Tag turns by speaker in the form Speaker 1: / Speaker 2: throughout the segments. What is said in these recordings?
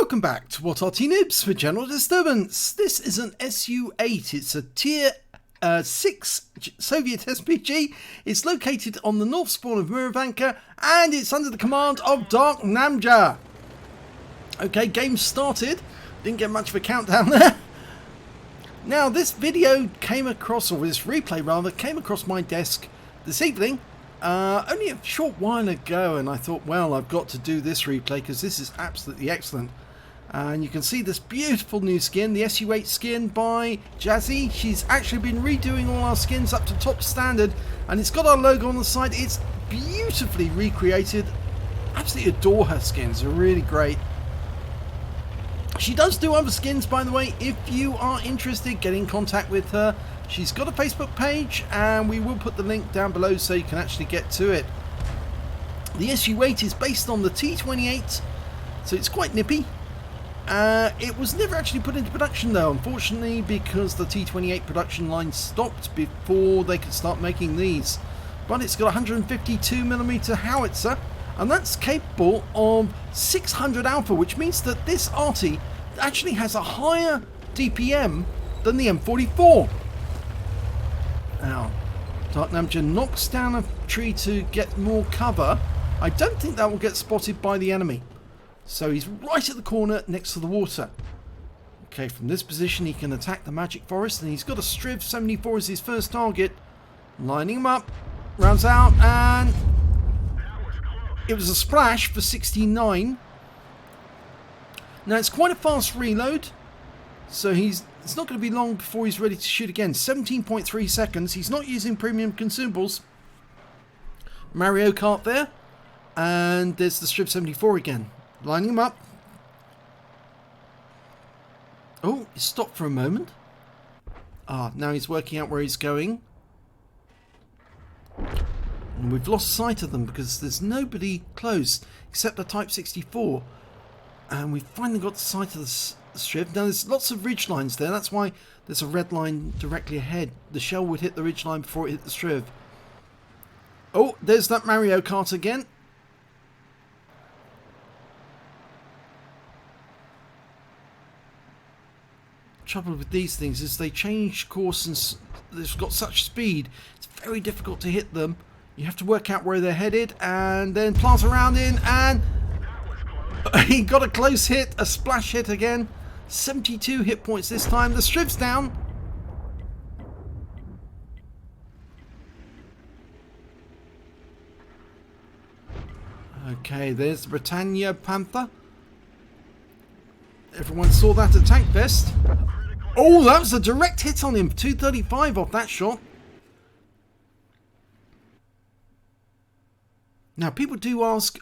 Speaker 1: Welcome back to What Arty Noobs for General Disturbance. This is an SU-8. It's a Tier 6 Soviet SPG. It's located on the north spawn of Murovanka and it's under the command of Darknamja. Okay, game started. Didn't get much of a countdown there. Now this video came across, or this replay rather, came across my desk this evening. Only a short while ago, and I thought, well, I've got to do this replay because this is absolutely excellent. And you can see this beautiful new skin, the SU-8 skin by Jazzy. She's actually been redoing all our skins up to top standard, and it's got our logo on the side. It's beautifully recreated. Absolutely adore her skins, they're really great. She does do other skins, by the way. If you are interested, get in contact with her. She's got a Facebook page and we will put the link down below so you can actually get to it. The SU-8 is based on the T28, so it's quite nippy. It was never actually put into production though, unfortunately, because the T28 production line stopped before they could start making these. But it's got a 152mm howitzer, and that's capable of 600 alpha, which means that this Arty actually has a higher DPM than the M44. Now, Darknamja knocks down a tree to get more cover. I don't think that will get spotted by the enemy. So he's right at the corner next to the water. Okay, from this position he can attack the magic forest, and he's got a Striv 74 as his first target. Lining him up, rounds out, and it was a splash for 69. Now it's quite a fast reload, so it's not going to be long before he's ready to shoot again. 17.3 seconds. He's not using premium consumables. Mario Kart there. And there's the Striv 74 again. Lining him up. Oh, he stopped for a moment. Now he's working out where he's going. And we've lost sight of them because there's nobody close except the Type 64. And we've finally got sight of the Striv. Now there's lots of ridge lines there, that's why there's a red line directly ahead. The shell would hit the ridge line before it hit the Striv. Oh, there's that Mario Kart again. Trouble with these things is they change course and they've got such speed, it's very difficult to hit them. You have to work out where they're headed and then plant around in, and he got a close hit, a splash hit again. 72 hit points this time. The Striv's down. Okay, there's the Britannia Panther. Everyone saw that at Tank Fest. Oh, that was a direct hit on him. 235 off that shot. Now, people do ask,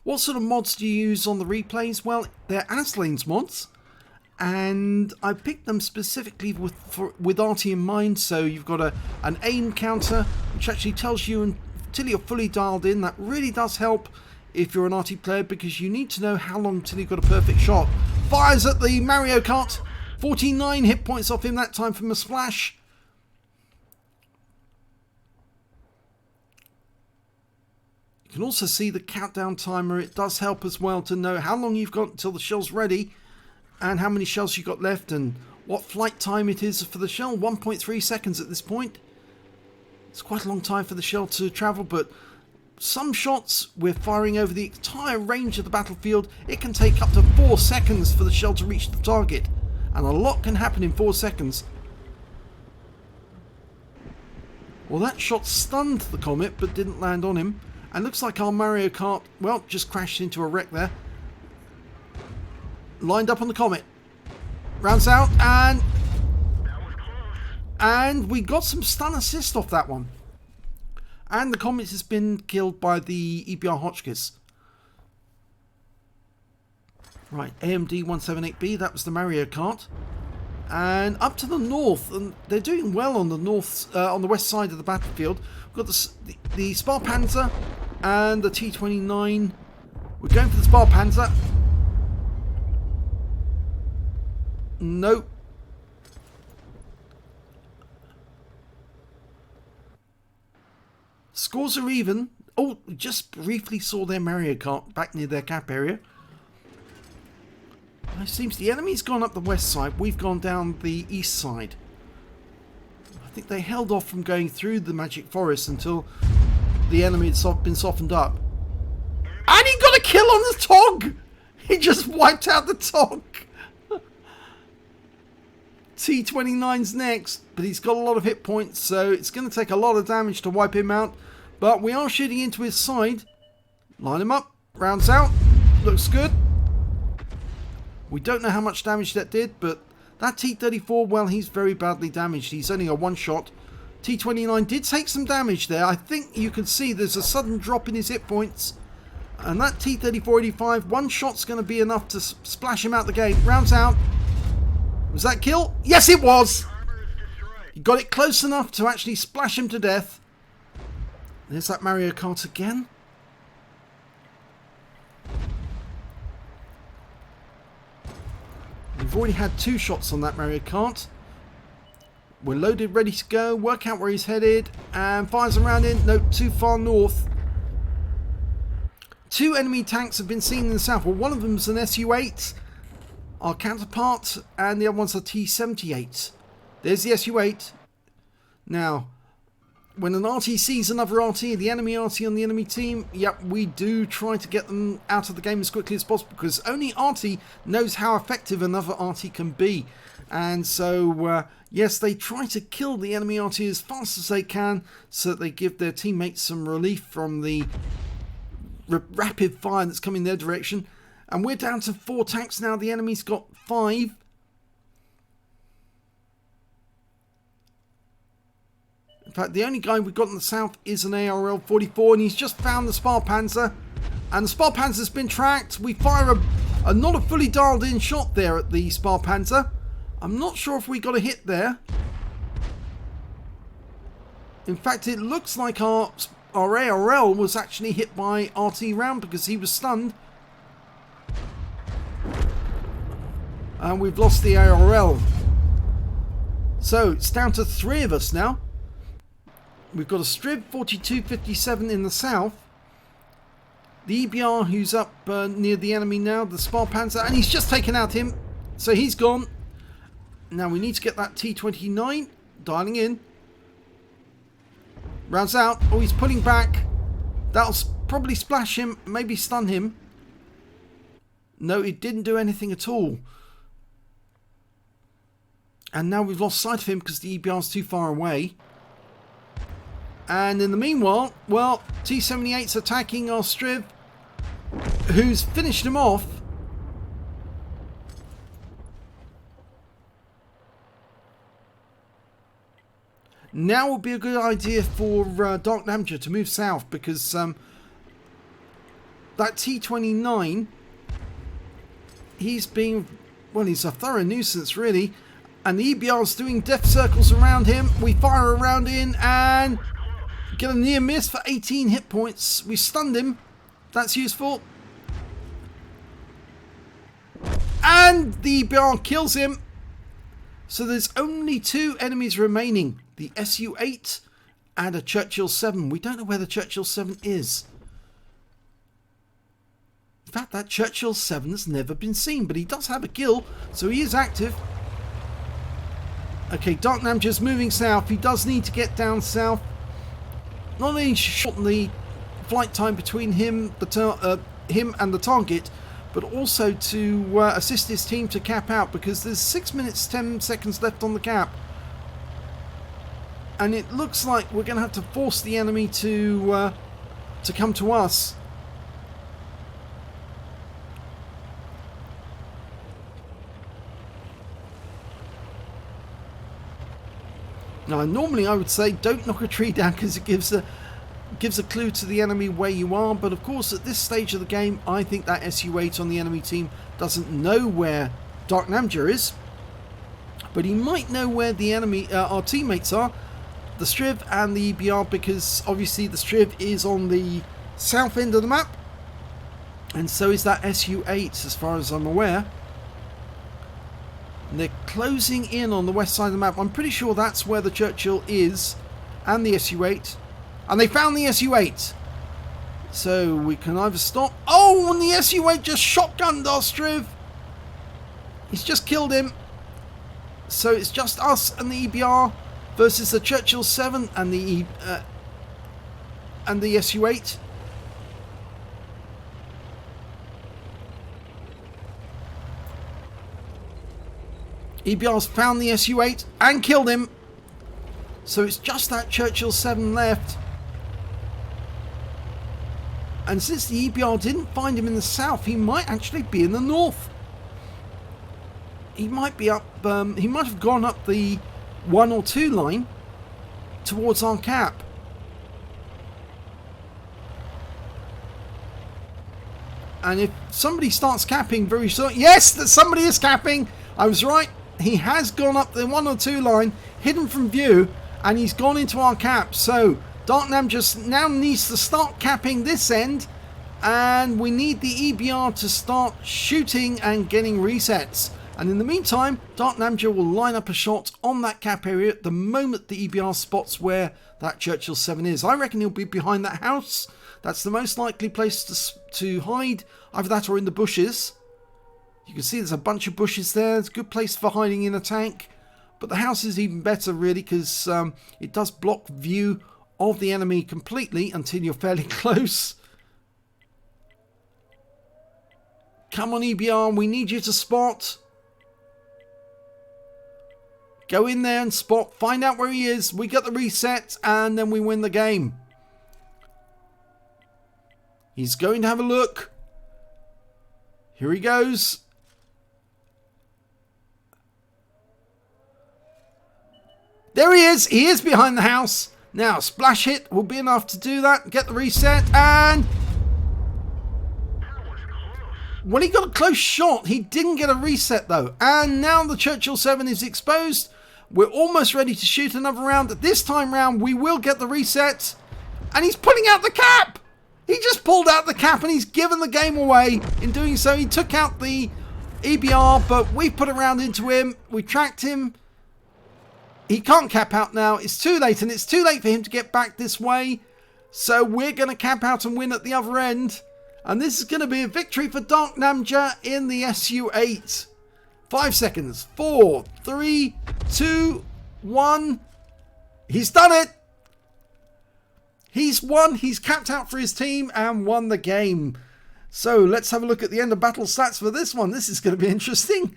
Speaker 1: what sort of mods do you use on the replays? Well, they're Aslains mods, and I picked them specifically with Arty in mind. So you've got an aim counter, which actually tells you until you're fully dialed in. That really does help if you're an Arty player, because you need to know how long until you've got a perfect shot. Fires at the Mario Kart. 49 hit points off him that time from a splash. You can also see the countdown timer. It does help as well to know how long you've got until the shell's ready and how many shells you've got left and what flight time it is for the shell. 1.3 seconds at this point. It's quite a long time for the shell to travel, but some shots we're firing over the entire range of the battlefield. It can take up to 4 seconds for the shell to reach the target, and a lot can happen in 4 seconds. Well, that shot stunned the Comet but didn't land on him. And looks like our Mario Kart, well, just crashed into a wreck there. Lined up on the Comet. Rounds out, and we got some stun assist off that one. And the Comet has been killed by the EBR Hotchkiss. Right, AMD 178B, that was the Mario Kart. And up to the north, and they're doing well on the north, on the west side of the battlefield. We've got the Spar Panzer and the T29. We're going for the Spar Panzer. Nope. Scores are even. Oh, just briefly saw their Mario Kart back near their cap area. It seems the enemy's gone up the west side. We've gone down the east side. I think they held off from going through the magic forest until the enemy had been softened up. And he got a kill on the Tog! He just wiped out the Tog. T29's next, but he's got a lot of hit points, so it's going to take a lot of damage to wipe him out. But we are shooting into his side. Line him up. Rounds out. Looks good. We don't know how much damage that did, but that T34, well, he's very badly damaged. He's only a one-shot. T29 did take some damage there. I think you can see there's a sudden drop in his hit points. And that T34-85, one shot's going to be enough to splash him out the game. Rounds out. Was that kill? Yes, it was! He got it close enough to actually splash him to death. There's that Mario Kart again. We've already had 2 shots on that Mario Kart. We're loaded, ready to go. Work out where he's headed. And fires around in. No, too far north. 2 enemy tanks have been seen in the south. Well, one of them's an SU-8, our counterpart, and the other one's a T-78. There's the SU-8. Now, when an Arty sees another Arty, the enemy Arty on the enemy team, yep, we do try to get them out of the game as quickly as possible, because only Arty knows how effective another Arty can be. And so, yes, they try to kill the enemy Arty as fast as they can, so that they give their teammates some relief from the rapid fire that's coming their direction. And we're down to 4 tanks now. The enemy's got 5. In fact, the only guy we've got in the south is an ARL-44, and he's just found the Sparpanzer. And the Sparpanzer's been tracked. We fire a not a fully dialed in shot there at the Sparpanzer. I'm not sure if we got a hit there. In fact, it looks like our ARL was actually hit by RT round because he was stunned. And we've lost the ARL. So it's down to 3 of us now. We've got a Striv 4257 in the south. The EBR who's up near the enemy now, the Sparpanzer, and he's just taken out him. So he's gone. Now we need to get that T29 dialing in. Rounds out. Oh, he's pulling back. That'll probably splash him, maybe stun him. No, it didn't do anything at all. And now we've lost sight of him because the EBR's too far away. And in the meanwhile, well, T-78's attacking our Striv, who's finished him off. Now would be a good idea for Darknamja to move south, because that T-29, he's being, well, he's a thorough nuisance really, and the EBR's doing death circles around him. We fire around in and get a near miss for 18 hit points. We stunned him. That's useful. And the EBR kills him. So there's only 2 enemies remaining. The SU-8 and a Churchill 7. We don't know where the Churchill 7 is. In fact, that Churchill 7 has never been seen, but he does have a kill, so he is active. Okay, Darknamja's moving south. He does need to get down south. Not only to shorten the flight time between him and the target, but also to assist his team to cap out, because there's 6 minutes 10 seconds left on the cap. And it looks like we're going to have to force the enemy to come to us. Now, normally I would say don't knock a tree down because it gives a clue to the enemy where you are. But of course, at this stage of the game, I think that SU-8 on the enemy team doesn't know where Darknamja is. But he might know where the enemy, our teammates are, the Striv and the EBR, because obviously the Striv is on the south end of the map. And so is that SU-8 as far as I'm aware. And they're closing in on the west side of the map. I'm pretty sure that's where the Churchill is, and the SU-8. And they found the SU-8. So we can either stop. Oh, and the SU-8 just shotgunned our Striv. He's just killed him. So it's just us and the EBR versus the Churchill 7 and the SU-8. EBR's found the SU-8 and killed him. So it's just that Churchill 7 left. And since the EBR didn't find him in the south, he might actually be in the north. He might be up, he might have gone up the 1 or 2 line towards our cap. And if somebody starts capping very soon, yes, that somebody is capping. I was right. He has gone up the 1 or 2 line, hidden from view, and he's gone into our cap. So Darknamja just now needs to start capping this end, and we need the EBR to start shooting and getting resets. And in the meantime, Darknamja will line up a shot on that cap area the moment the EBR spots where that Churchill 7 is. I reckon he'll be behind that house. That's the most likely place to hide, either that or in the bushes. You can see there's a bunch of bushes there. It's a good place for hiding in a tank. But the house is even better, really, because it does block view of the enemy completely until you're fairly close. Come on, EBR, we need you to spot. Go in there and spot, find out where he is. We get the reset, and then we win the game. He's going to have a look. Here he goes. There he is. He is behind the house. Now, splash hit will be enough to do that. Get the reset, and when he got a close shot, he didn't get a reset though. And now the Churchill 7 is exposed. We're almost ready to shoot another round. This time round, we will get the reset. And he's pulling out the cap. He just pulled out the cap and he's given the game away. In doing so, he took out the EBR, but we put a round into him. We tracked him. He can't cap out now. It's too late, and it's too late for him to get back this way. So we're going to cap out and win at the other end. And this is going to be a victory for Darknamja in the SU-8. 5 seconds. 4, 3, 2, 1. He's done it. He's won. He's capped out for his team and won the game. So let's have a look at the end of battle stats for this one. This is going to be interesting.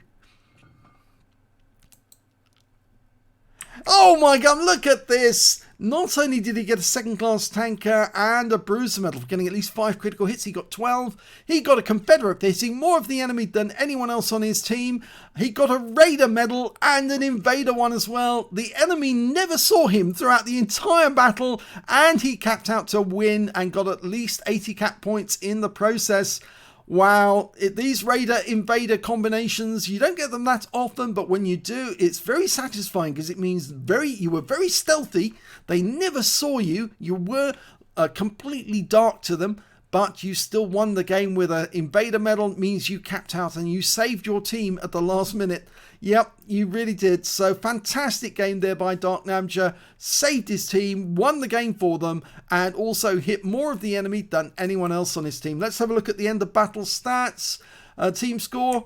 Speaker 1: Oh my god, look at this. Not only did he get a second class tanker and a bruiser medal for getting at least 5 critical hits, he got 12. He got a Confederate for hitting more of the enemy than anyone else on his team. He got a Raider medal and an Invader one as well. The enemy never saw him throughout the entire battle, and he capped out to win and got at least 80 cap points in the process. Wow, these Raider Invader combinations, you don't get them that often, but when you do, it's very satisfying because it means you were very stealthy. They never saw you. You were completely dark to them, but you still won the game with an Invader medal. It means you capped out and you saved your team at the last minute. Yep, you really did. So fantastic game there by Darknamja. Saved his team, won the game for them, and also hit more of the enemy than anyone else on his team. Let's have a look at the end of battle stats. Team score,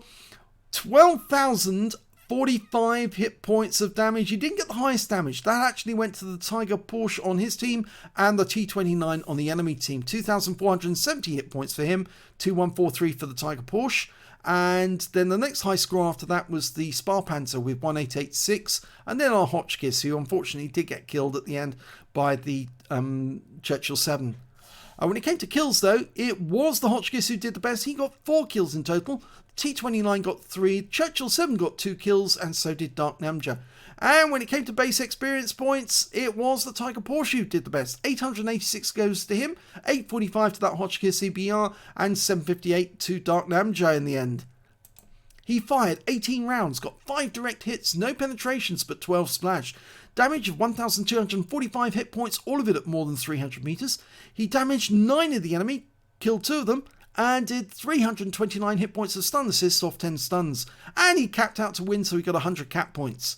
Speaker 1: 12,045 hit points of damage. He didn't get the highest damage. That actually went to the Tiger Porsche on his team and the T29 on the enemy team. 2,470 hit points for him, 2,143 for the Tiger Porsche. And then the next high score after that was the Sparpanzer with 1886, and then our Hotchkiss, who unfortunately did get killed at the end by the Churchill 7. When it came to kills though, it was the Hotchkiss who did the best. He got 4 kills in total. The T29 got 3, Churchill 7 got 2 kills, and so did Darknamja. And when it came to base experience points, it was the Tiger Porsche who did the best. 886 goes to him, 845 to that Hotchkiss EBR, and 758 to Darknamja in the end. He fired 18 rounds, got 5 direct hits, no penetrations, but 12 splash. Damage of 1,245 hit points, all of it at more than 300 meters. He damaged 9 of the enemy, killed 2 of them, and did 329 hit points of stun assists off 10 stuns. And he capped out to win, so he got 100 cap points.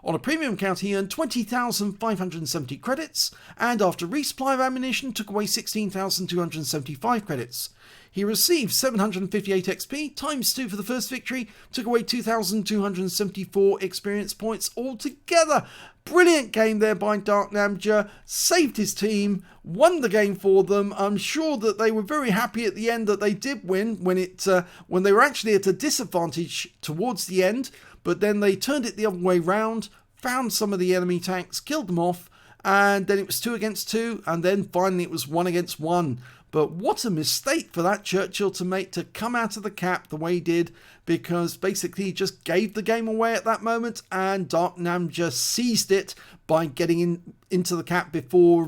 Speaker 1: On a premium account, he earned 20,570 credits, and after resupply of ammunition, took away 16,275 credits. He received 758 XP, times 2 for the first victory, took away 2,274 experience points altogether. Brilliant game there by Darknamja, saved his team, won the game for them. I'm sure that they were very happy at the end that they did win when they were actually at a disadvantage towards the end, but then they turned it the other way round, found some of the enemy tanks, killed them off, and then it was 2 against 2, and then finally it was 1 against 1. But what a mistake for that Churchill to make, to come out of the cap the way he did, because basically he just gave the game away at that moment, and Darknamja seized it by getting into the cap before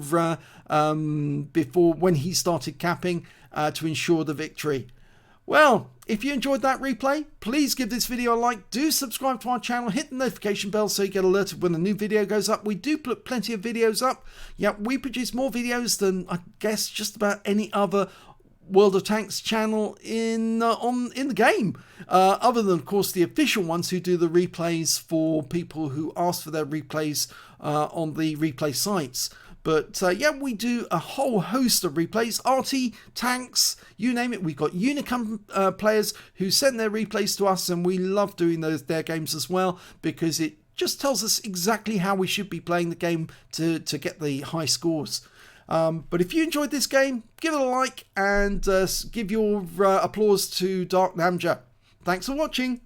Speaker 1: when he started capping to ensure the victory. Well, if you enjoyed that replay, please give this video a like, do subscribe to our channel, hit the notification bell so you get alerted when a new video goes up. We do put plenty of videos up. Yeah, we produce more videos than, I guess, just about any other World of Tanks channel in the game. Other than, of course, the official ones who do the replays for people who ask for their replays on the replay sites. But yeah, we do a whole host of replays, Arty, tanks, you name it. We've got Unicum players who send their replays to us, and we love doing their games as well, because it just tells us exactly how we should be playing the game to get the high scores. But if you enjoyed this game, give it a like and give your applause to Darknamja. Thanks for watching.